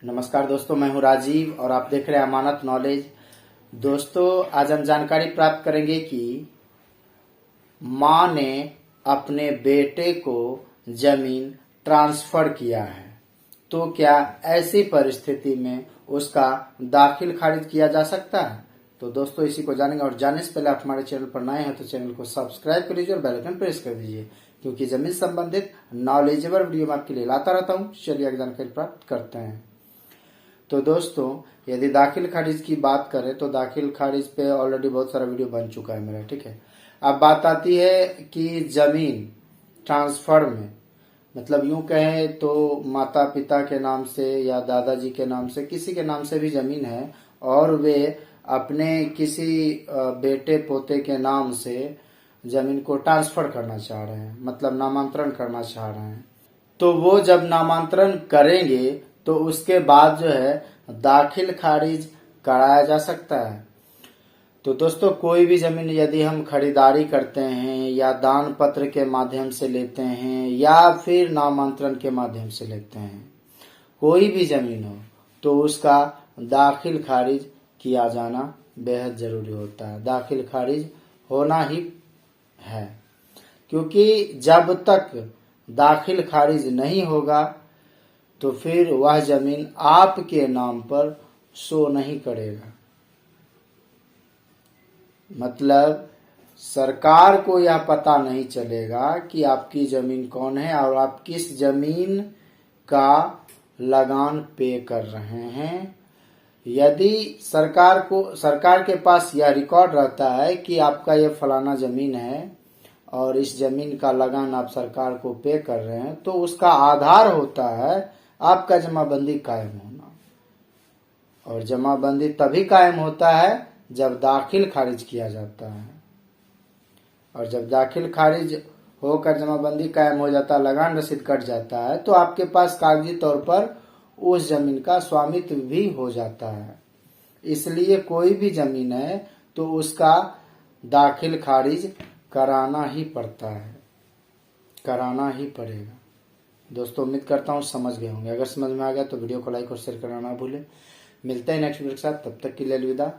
नमस्कार दोस्तों, मैं हूं राजीव और आप देख रहे हैं अमानत नॉलेज। दोस्तों, आज हम जानकारी प्राप्त करेंगे कि मां ने अपने बेटे को जमीन ट्रांसफर किया है, तो क्या ऐसी परिस्थिति में उसका दाखिल खारिज किया जा सकता है? तो दोस्तों, इसी को जानेंगे। और जानने से पहले आप हमारे चैनल पर नए हैं तो चैनल को सब्सक्राइब कर लीजिए और बेल आइकन प्रेस कर दीजिए, क्योंकि जमीन संबंधित नॉलेजेबल वीडियो मैं आपके लिए लाता रहता हूं। चलिए आगे जानकारी प्राप्त करते हैं। तो दोस्तों, यदि दाखिल खारिज की बात करें तो दाखिल खारिज पे ऑलरेडी बहुत सारा वीडियो बन चुका है मेरा, ठीक है। अब बात आती है कि जमीन ट्रांसफर में, मतलब यूं कहें तो माता पिता के नाम से या दादाजी के नाम से, किसी के नाम से भी जमीन है और वे अपने किसी बेटे पोते के नाम से जमीन को ट्रांसफर करना चाह रहे हैं, मतलब नामांतरण करना चाह रहे हैं। तो वो जब नामांतरण करेंगे तो उसके बाद जो है दाखिल खारिज कराया जा सकता है। तो दोस्तों, कोई भी जमीन यदि हम खरीदारी करते हैं या दान पत्र के माध्यम से लेते हैं या फिर नामांतरण के माध्यम से लेते हैं, कोई भी जमीन हो तो उसका दाखिल खारिज किया जाना बेहद जरूरी होता है। दाखिल खारिज होना ही है, क्योंकि जब तक दाखिल खारिज नहीं होगा तो फिर वह जमीन आपके नाम पर शो नहीं करेगा। मतलब सरकार को यह पता नहीं चलेगा कि आपकी जमीन कौन है और आप किस जमीन का लगान पे कर रहे हैं। यदि सरकार के पास यह रिकॉर्ड रहता है कि आपका यह फलाना जमीन है और इस जमीन का लगान आप सरकार को पे कर रहे हैं, तो उसका आधार होता है आपका जमाबंदी कायम होना। और जमाबंदी तभी कायम होता है जब दाखिल खारिज किया जाता है। और जब दाखिल खारिज होकर जमाबंदी कायम हो जाता है, लगान रसीद कट जाता है, तो आपके पास कागजी तौर पर उस जमीन का स्वामित्व भी हो जाता है। इसलिए कोई भी जमीन है तो उसका दाखिल खारिज कराना ही पड़ता है, कराना ही पड़ेगा। दोस्तों, उम्मीद करता हूँ समझ गए होंगे। अगर समझ में आ गया तो वीडियो को लाइक और शेयर करना ना भूलें। मिलते हैं नेक्स्ट वीडियो के साथ, तब तक के लिए अलविदा।